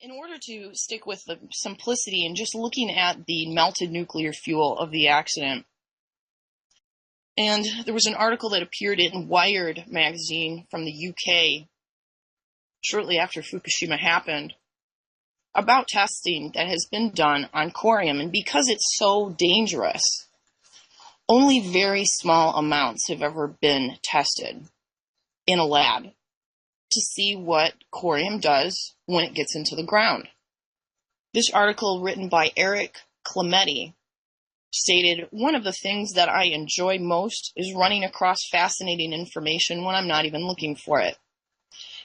In order to stick with the simplicity and just looking at the melted nuclear fuel of the accident, and there was an article that appeared in Wired magazine from the UK shortly after Fukushima happened about testing that has been done on corium. And because it's so dangerous, only very small amounts have ever been tested in a lab to see what corium does when it gets into the ground. This article, written by Eric Clemente, stated, "One of the things that I enjoy most is running across fascinating information when I'm not even looking for it.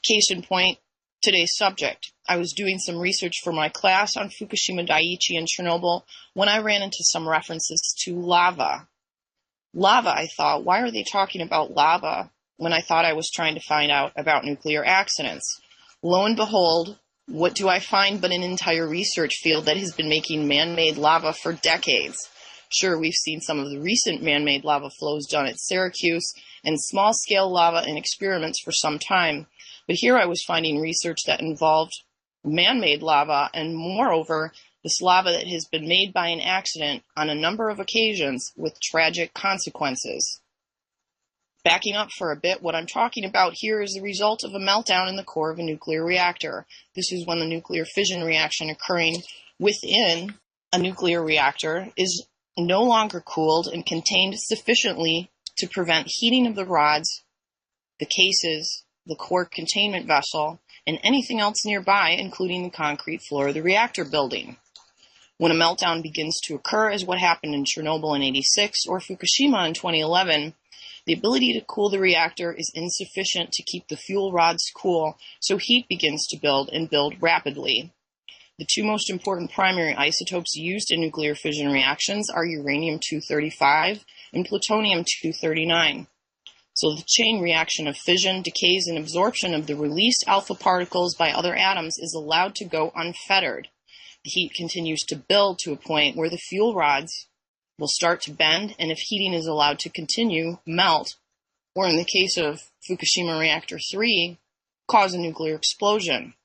Case in point, today's subject. I was doing some research for my class on Fukushima Daiichi and Chernobyl when I ran into some references to lava. Lava, I thought, why are they talking about lava when I thought I was trying to find out about nuclear accidents? Lo and behold, what do I find but an entire research field that has been making man-made lava for decades. Sure, we've seen some of the recent man-made lava flows done at Syracuse and small-scale lava in experiments for some time, but here I was finding research that involved man-made lava, and moreover, this lava that has been made by an accident on a number of occasions with tragic consequences. Backing up for a bit, what I'm talking about here is the result of a meltdown in the core of a nuclear reactor. This is when the nuclear fission reaction occurring within a nuclear reactor is no longer cooled and contained sufficiently to prevent heating of the rods, the cases, the core containment vessel, and anything else nearby, including the concrete floor of the reactor building. When a meltdown begins to occur, as what happened in Chernobyl in '86 or Fukushima in 2011, the ability to cool the reactor is insufficient to keep the fuel rods cool, so heat begins to build and build rapidly. The two most important primary isotopes used in nuclear fission reactions are uranium-235 and plutonium-239. So the chain reaction of fission, decays, and absorption of the released alpha particles by other atoms is allowed to go unfettered. The heat continues to build to a point where the fuel rods will start to bend, and if heating is allowed to continue, melt, or in the case of Fukushima Reactor 3, cause a nuclear explosion.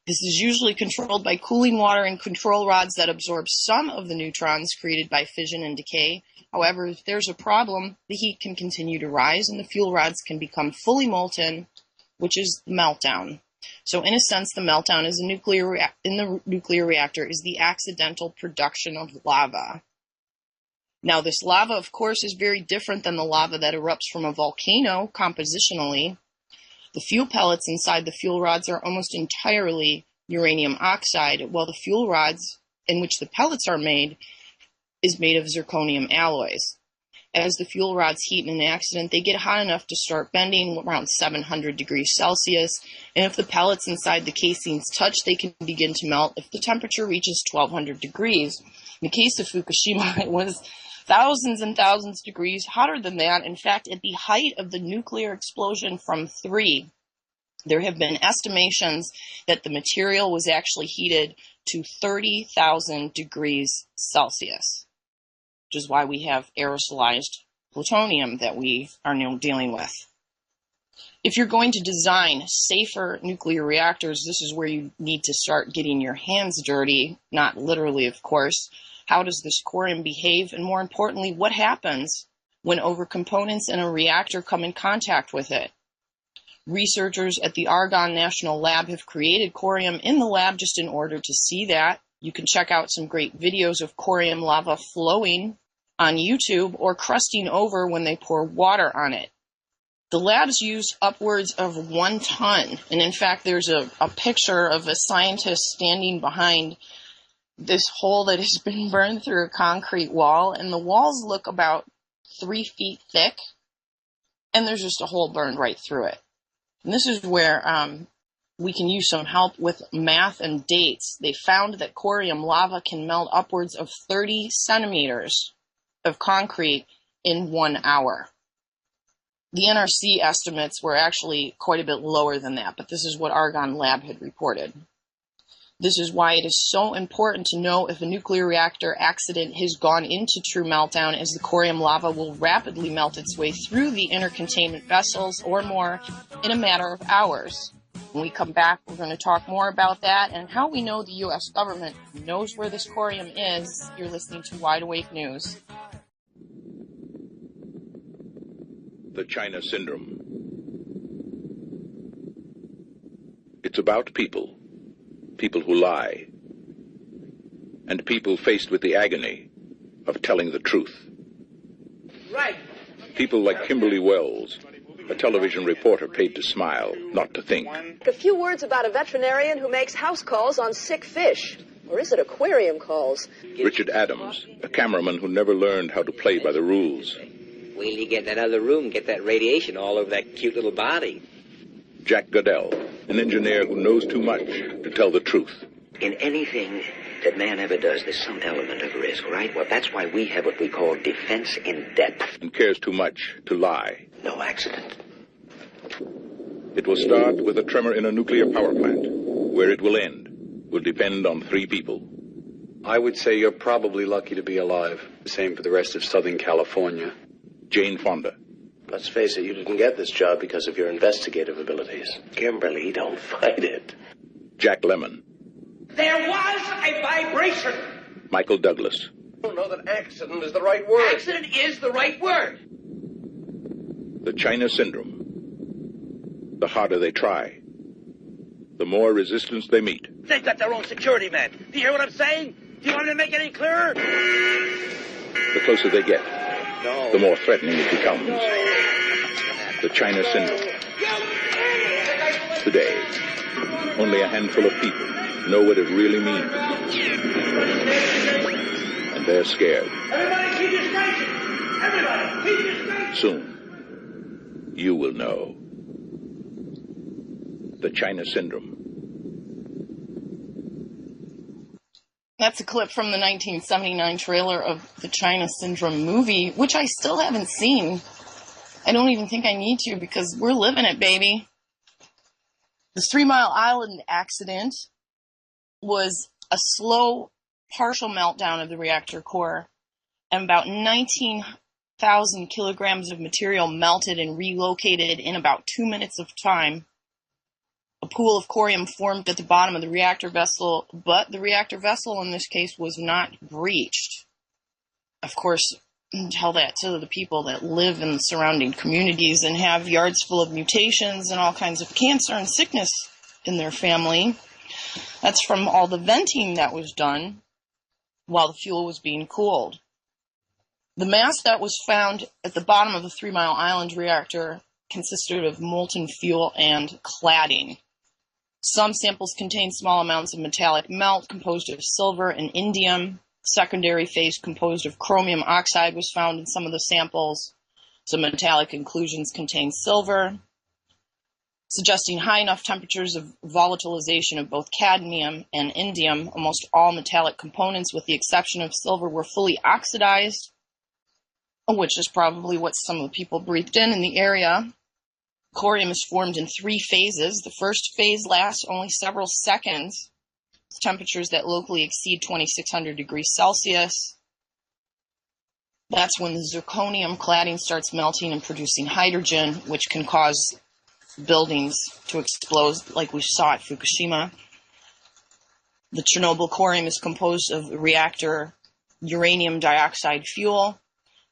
This is usually controlled by cooling water and control rods that absorb some of the neutrons created by fission and decay. However, if there's a problem, the heat can continue to rise and the fuel rods can become fully molten, which is the meltdown. So in a sense, the meltdown is in the nuclear reactor is the accidental production of lava. Now, this lava, of course, is very different than the lava that erupts from a volcano compositionally. The fuel pellets inside the fuel rods are almost entirely uranium oxide, while the fuel rods in which the pellets are made is made of zirconium alloys. As the fuel rods heat in an accident, they get hot enough to start bending around 700 degrees Celsius, and if the pellets inside the casings touch, they can begin to melt if the temperature reaches 1200 degrees. In the case of Fukushima, it was thousands and thousands of degrees hotter than that. In fact, at the height of the nuclear explosion from 3, there have been estimations that the material was actually heated to 30,000 degrees Celsius, which is why we have aerosolized plutonium that we are now dealing with. If you're going to design safer nuclear reactors, this is where you need to start getting your hands dirty, not literally, of course. How does this corium behave? And more importantly, what happens when overcomponents in a reactor come in contact with it? Researchers at the Argonne National Lab have created corium in the lab just in order to see that. You can check out some great videos of corium lava flowing on YouTube or crusting over when they pour water on it. The labs use upwards of 1 ton. And in fact, there's a picture of a scientist standing behind this hole that has been burned through a concrete wall, and the walls look about 3 feet thick, and there's just a hole burned right through it. And this is where we can use some help with math and dates. They found that corium lava can melt upwards of 30 centimeters of concrete in 1 hour. The NRC estimates were actually quite a bit lower than that, but this is what Argonne Lab had reported. This is why it is so important to know if a nuclear reactor accident has gone into true meltdown, as the corium lava will rapidly melt its way through the inner containment vessels or more in a matter of hours. When we come back, we're going to talk more about that and how we know the U.S. government knows where this corium is. You're listening to Wide Awake News. The China Syndrome. It's about people who lie, and people faced with the agony of telling the truth. Right. People like Kimberly Wells, a television reporter paid to smile, not to think. A few words about a veterinarian who makes house calls on sick fish. Or is it aquarium calls? Richard Adams, a cameraman who never learned how to play by the rules. Wait till you get in that other room and get that radiation all over that cute little body. Jack Goodell, an engineer who knows too much to tell the truth. In anything that man ever does, there's some element of risk, right? Well, that's why we have what we call defense in depth. And cares too much to lie. No accident. It will start with a tremor in a nuclear power plant. Where it will end will depend on 3 people. I would say you're probably lucky to be alive. The same for the rest of Southern California. Jane Fonda. Let's face it, you didn't get this job because of your investigative abilities. Kimberly, don't fight it. Jack Lemmon. There was a vibration. Michael Douglas. I don't know that accident is the right word. Accident is the right word. The China Syndrome. The harder they try, the more resistance they meet. They've got their own security man. Do you hear what I'm saying? Do you want me to make it any clearer? The closer they get, the more threatening it becomes. The China Syndrome. Today, only a handful of people know what it really means. And they're scared. Everybody keep your station! Everybody keep your station! Soon, you will know. The China Syndrome. That's a clip from the 1979 trailer of the China Syndrome movie, which I still haven't seen. I don't even think I need to because we're living it, baby. The 3 Mile Island accident was a slow, partial meltdown of the reactor core, and about 19,000 kilograms of material melted and relocated in about 2 minutes of time. A pool of corium formed at the bottom of the reactor vessel, but the reactor vessel in this case was not breached. Of course, tell that to the people that live in the surrounding communities and have yards full of mutations and all kinds of cancer and sickness in their family. That's from all the venting that was done while the fuel was being cooled. The mass that was found at the bottom of the 3 Mile Island reactor consisted of molten fuel and cladding. Some samples contained small amounts of metallic melt composed of silver and indium. Secondary phase composed of chromium oxide was found in some of the samples. Some metallic inclusions contained silver, suggesting high enough temperatures of volatilization of both cadmium and indium. Almost all metallic components, with the exception of silver, were fully oxidized, which is probably what some of the people breathed in the area. Corium is formed in 3 phases. The first phase lasts only several seconds, with temperatures that locally exceed 2600 degrees Celsius. That's when the zirconium cladding starts melting and producing hydrogen, which can cause buildings to explode like we saw at Fukushima. The Chernobyl corium is composed of reactor uranium dioxide fuel,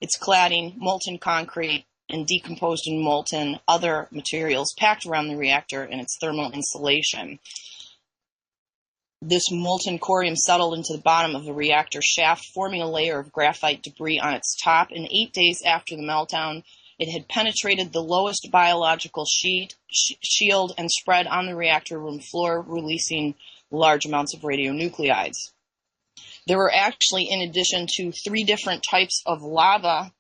its cladding, molten concrete, and decomposed and molten other materials packed around the reactor and its thermal insulation. This molten corium settled into the bottom of the reactor shaft, forming a layer of graphite debris on its top, and 8 days after the meltdown, it had penetrated the lowest biological shield and spread on the reactor room floor, releasing large amounts of radionuclides. There were actually, in addition to 3 different types of lava,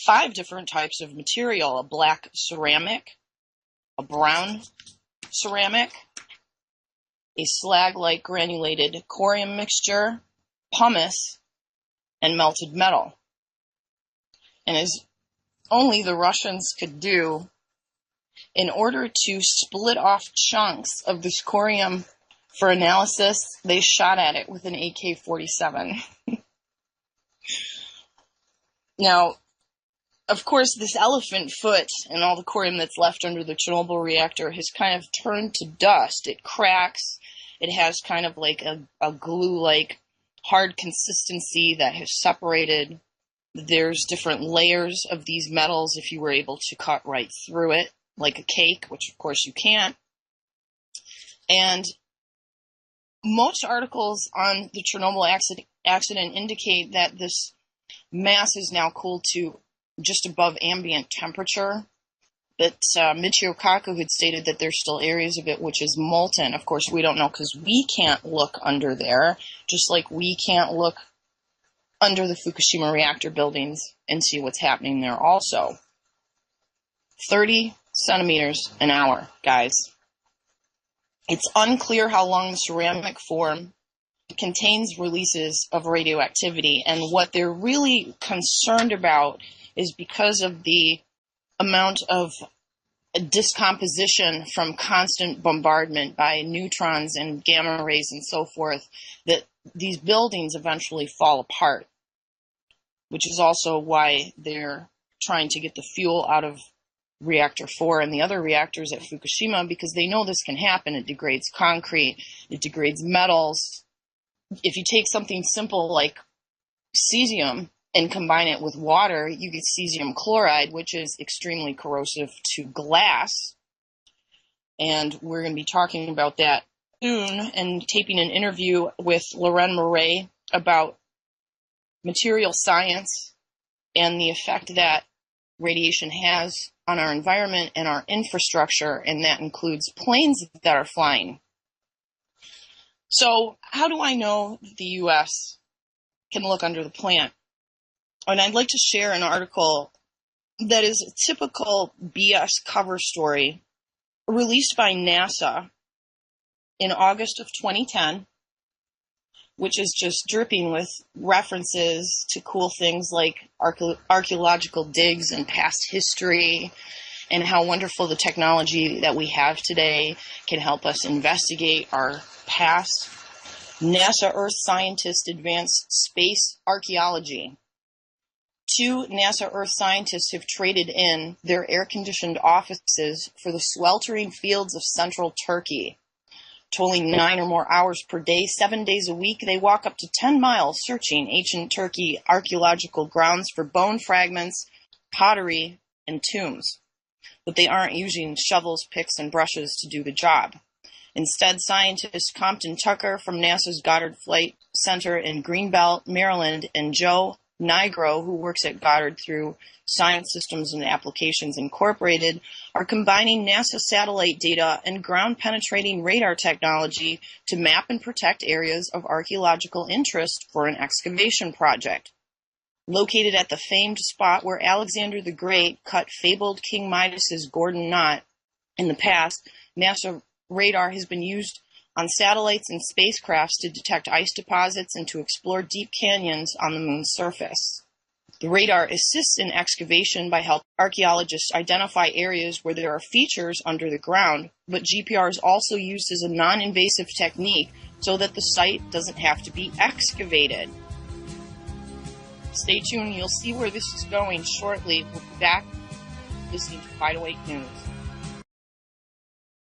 5 different types of material: a black ceramic, a brown ceramic, a slag-like granulated corium mixture, pumice, and melted metal. And as only the Russians could do, in order to split off chunks of this corium for analysis, they shot at it with an AK-47. Now, of course, this elephant foot and all the corium that's left under the Chernobyl reactor has kind of turned to dust. It cracks. It has kind of like a glue-like hard consistency that has separated. There's different layers of these metals if you were able to cut right through it, like a cake, which of course you can't. And most articles on the Chernobyl accident indicate that this mass is now cooled to just above ambient temperature. But Michio Kaku had stated that there's still areas of it which is molten. Of course, we don't know because we can't look under there, just like we can't look under the Fukushima reactor buildings and see what's happening there also. 30 centimeters an hour, guys. It's unclear how long the ceramic form contains releases of radioactivity, and what they're really concerned about is because of the amount of discomposition from constant bombardment by neutrons and gamma rays and so forth, that these buildings eventually fall apart, which is also why they're trying to get the fuel out of Reactor 4 and the other reactors at Fukushima, because they know this can happen. It degrades concrete, it degrades metals. If you take something simple like cesium and combine it with water, you get cesium chloride, which is extremely corrosive to glass. And we're going to be talking about that soon and taping an interview with Loren Murray about material science and the effect that radiation has on our environment and our infrastructure, and that includes planes that are flying. So how do I know the U.S. can look under the plant? And I'd like to share an article that is a typical BS cover story released by NASA in August of 2010, which is just dripping with references to cool things like archaeological digs and past history, and how wonderful the technology that we have today can help us investigate our past. NASA Earth scientists advance space archaeology. 2 NASA Earth scientists have traded in their air-conditioned offices for the sweltering fields of central Turkey. Toiling 9 or more hours per day, 7 days a week, they walk up to 10 miles searching ancient Turkey archaeological grounds for bone fragments, pottery, and tombs. But they aren't using shovels, picks, and brushes to do the job. Instead, scientist Compton Tucker from NASA's Goddard Flight Center in Greenbelt, Maryland, and Joe Nigro, who works at Goddard through Science Systems and Applications Incorporated, are combining NASA satellite data and ground-penetrating radar technology to map and protect areas of archaeological interest for an excavation project. Located at the famed spot where Alexander the Great cut fabled King Midas's Gordon Knot in the past, NASA radar has been used on satellites and spacecrafts to detect ice deposits and to explore deep canyons on the moon's surface. The radar assists in excavation by helping archaeologists identify areas where there are features under the ground, but GPR is also used as a non-invasive technique so that the site doesn't have to be excavated. Stay tuned, you'll see where this is going shortly. We'll be back listening to Wide Awake News.